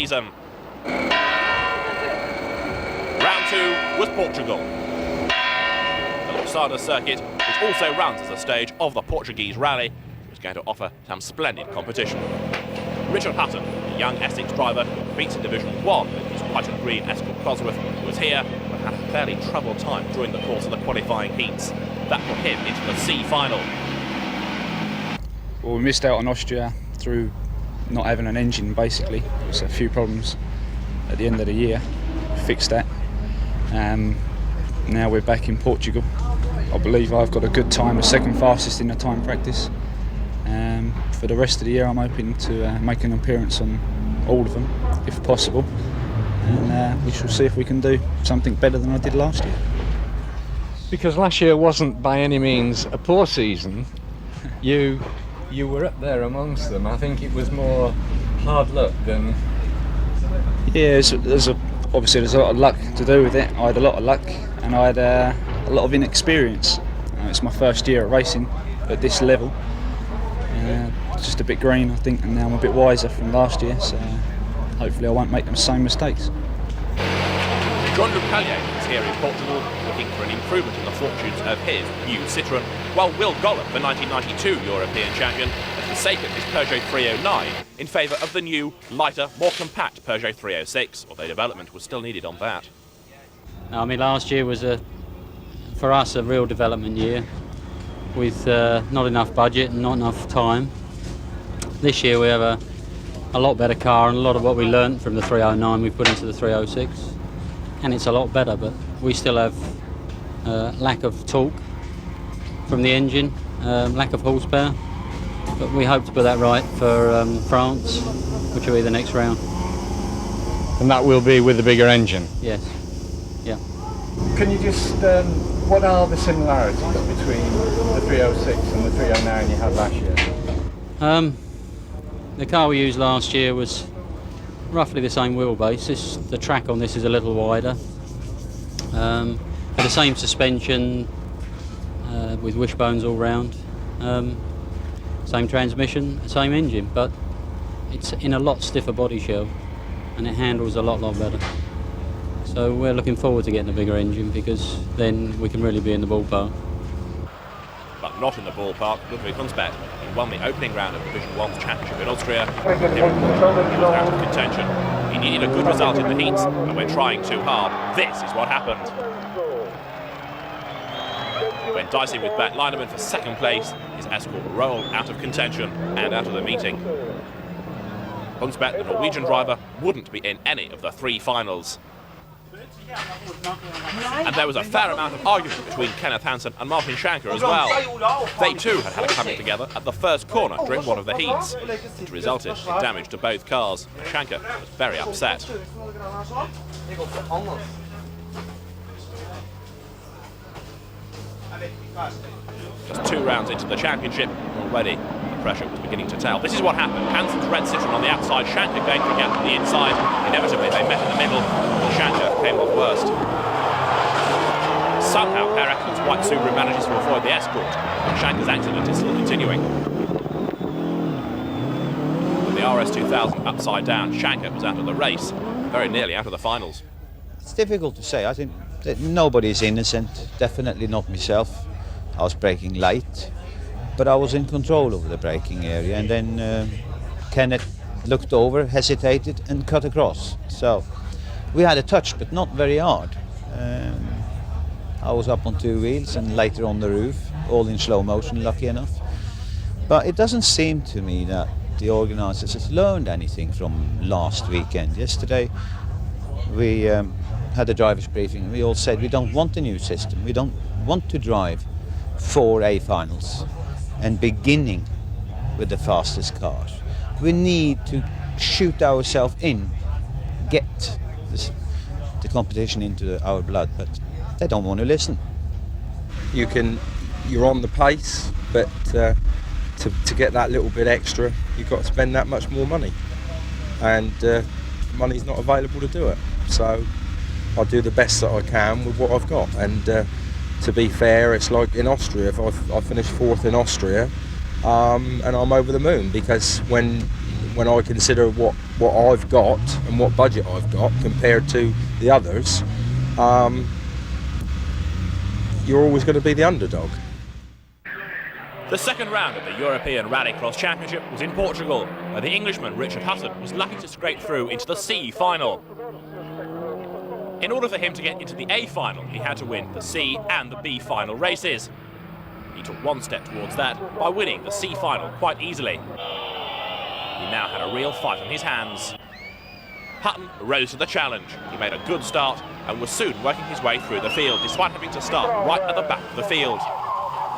season. Round 2 was Portugal. The Lousada circuit, which also runs as a stage of the Portuguese rally, was going to offer some splendid competition. Richard Hutton, a young Essex driver who competes in Division 1 with his white and green Escort Cosworth, was here but had a fairly troubled time during the course of the qualifying heats. That put him into the C final. Well, we missed out on Austria through not having an engine, basically. There was a few problems at the end of the year. We fixed that. Now we're back in Portugal. I believe I've got a good time, the second fastest in the time practice. For the rest of the year I'm hoping to make an appearance on all of them, if possible. And we shall see if we can do something better than I did last year. Because last year wasn't by any means a poor season. You were up there amongst them. I think it was more hard luck than... Yeah, obviously there's a lot of luck to do with it. I had a lot of luck and I had a lot of inexperience. It's my first year at racing at this level. Just a bit green, I think, and now I'm a bit wiser from last year, so hopefully I won't make the same mistakes. Jean-Luc Pallier is here in Portugal looking for an improvement in the fortunes of his new Citroën, while Will Gollop, the 1992 European champion, has forsaken his Peugeot 309 in favour of the new, lighter, more compact Peugeot 306, although development was still needed on that. I mean, last year was, for us, a real development year with not enough budget and not enough time. This year we have a lot better car, and a lot of what we learnt from the 309 we put into the 306, and it's a lot better, but we still have lack of torque from the engine, lack of horsepower, but we hope to put that right for France, which will be the next round. And that will be with the bigger engine? Yes, yeah. Can you just, what are the similarities between the 306 and the 309 you had last year? The car we used last year was roughly the same wheelbase. The track on this is a little wider. Had the same suspension with wishbones all round. Same transmission, same engine, but it's in a lot stiffer body shell and it handles a lot better. So we're looking forward to getting a bigger engine because then we can really be in the ballpark. But not in the ballpark, Ludwig Hunsberg. He won the opening round of Division 1's championship in Austria. He was out of contention. He needed a good result in the heats, but when trying too hard, this is what happened. When dicing with Bert Leinemann for second place, his Escort rolled out of contention and out of the meeting. Hunsberg, the Norwegian driver, wouldn't be in any of the three finals. And there was a fair amount of argument between Kenneth Hansen and Martin Schanker as well. They too had a coming together at the first corner during one of the heats, which resulted in damage to both cars. Schanker was very upset. Just 2 rounds into the championship, already the pressure was beginning to tell. This is what happened. Hansen's red Citroën on the outside, Schanker going for a gap to the inside. Inevitably they met in the middle, and Schanker came off worst. Somehow Per Ekman's white Subaru manages to avoid the Escort, but Schanker's accident is still continuing. With the RS2000 upside down, Schanker was out of the race, very nearly out of the finals. It's difficult to say. I think that nobody is innocent, definitely not myself. I was braking light, but I was in control of the braking area, and then Kenneth looked over, hesitated and cut across. So we had a touch, but not very hard. I was up on 2 wheels and later on the roof, all in slow motion, lucky enough. But it doesn't seem to me that the organisers has learned anything from last weekend. Yesterday we had a driver's briefing. We all said we don't want a new system. We don't want to drive 4 A finals and beginning with the fastest cars. We need to shoot ourselves in, get the competition into our blood, but they don't want to listen. You're on the pace, but to get that little bit extra, you've got to spend that much more money, and money's not available to do it. So I do the best that I can with what I've got, and to be fair, it's like in Austria. If I finished 4th in Austria, and I'm over the moon, because when I consider what what I've got and what budget I've got compared to the others, you're always going to be the underdog. The second round of the European Rallycross Championship was in Portugal, where the Englishman Richard Hutton was lucky to scrape through into the C final. In order for him to get into the A final, he had to win the C and the B final races. He took one step towards that by winning the C final quite easily. He now had a real fight on his hands. Hutton rose to the challenge. He made a good start and was soon working his way through the field, despite having to start right at the back of the field.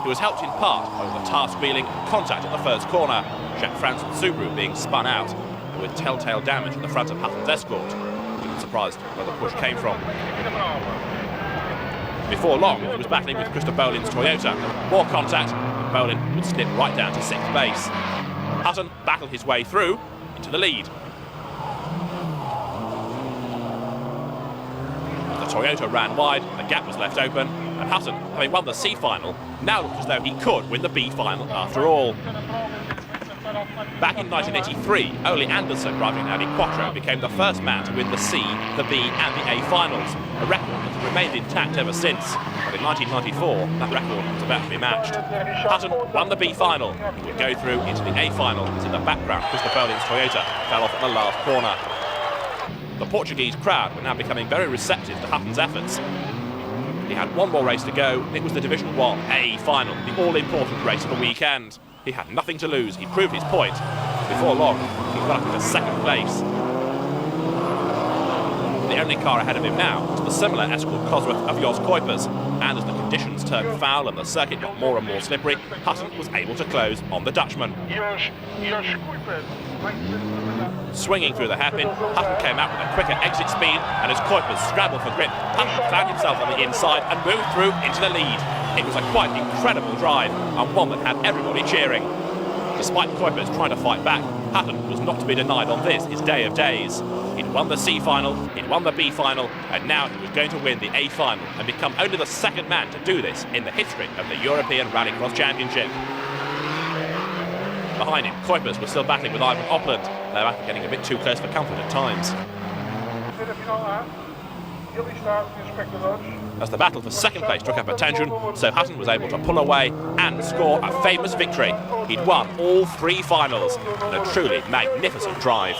He was helped in part by the task wheeling contact at the first corner, Jacques France's Subaru being spun out, with telltale damage at the front of Hutton's Escort. He was surprised where the push came from. Before long, he was battling with Christopher Bolin's Toyota. More contact, and Bolin would slip right down to 6th base. Hutton battled his way through into the lead. The Toyota ran wide, the gap was left open, and Hutton, having won the C final, now looked as though he could win the B final after all. Back in 1983, Ole Andersen, driving an Audi Quattro, became the first man to win the C, the B and the A finals, a record that has remained intact ever since. But in 1994, that record was about to be matched. Hutton won the B final. He would go through into the A final, as in the background, Christopher Bolin's Toyota fell off at the last corner. The Portuguese crowd were now becoming very receptive to Hutton's efforts. He had one more race to go. It was the Division 1 A final, the all-important race of the weekend. He had nothing to lose. He proved his point. Before long, he got up into 2nd place. The only car ahead of him now was the similar Escort Cosworth of Jos Kuipers, and as the conditions turned foul and the circuit got more and more slippery, Hutton was able to close on the Dutchman. Swinging through the hairpin, Hutton came out with a quicker exit speed, and as Kuipers scrambled for grip, Hutton found himself on the inside and moved through into the lead. It was a quite incredible drive, and one that had everybody cheering. Despite Kuipers trying to fight back, Hutton was not to be denied on this, his day of days. He'd won the C final, he'd won the B final, and now he was going to win the A final and become only the second man to do this in the history of the European Rallycross Championship. Behind him, Kuipers was still battling with Ivan Opland, though after getting a bit too close for comfort at times. As the battle for 2nd place took up attention, so Hutton was able to pull away and score a famous victory. He'd won all 3 finals in a truly magnificent drive.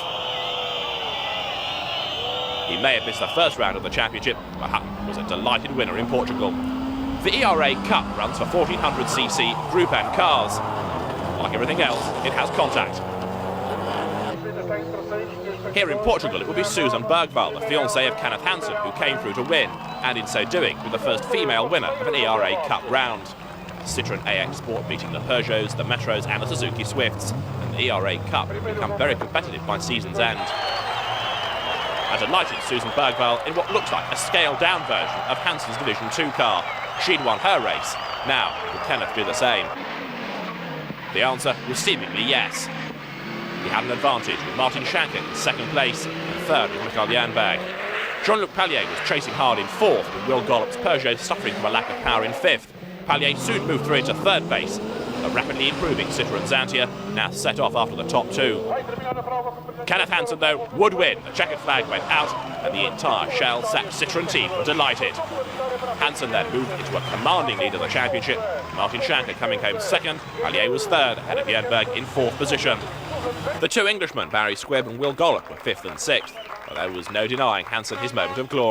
He may have missed the first round of the championship, but Hutton was a delighted winner in Portugal. The ERA Cup runs for 1400cc Group N cars. Like everything else, it has contact. Here in Portugal, it will be Susan Bergvall, the fiancée of Kenneth Hansen, who came through to win, and in so doing, be the first female winner of an ERA Cup round. Citroën AX Sport beating the Peugeots, the Metros and the Suzuki Swifts, and the ERA Cup will become very competitive by season's end. A delighted Susan Bergvall in what looks like a scaled-down version of Hansen's Division 2 car. She'd won her race. Now, will Kenneth do the same? The answer was seemingly yes. He had an advantage with Martin Schanker in 2nd place and 3rd with Michael Janberg. Jean-Luc Pallier was chasing hard in 4th, with Will Gollop's Peugeot suffering from a lack of power in 5th. Pallier soon moved through into 3rd base. A rapidly improving Citroën Xantia now set off after the top 2. Kenneth Hansen, though, would win. The checkered flag went out, and the entire Shell Sack Citroën team were delighted. Hansen then moved into a commanding lead of the championship. Martin Schanker coming home 2nd. Pallier was 3rd, ahead of Janberg in 4th position. The 2 Englishmen, Barry Squibb and Will Gollop, were 5th and 6th, but there was no denying Hansen his moment of glory.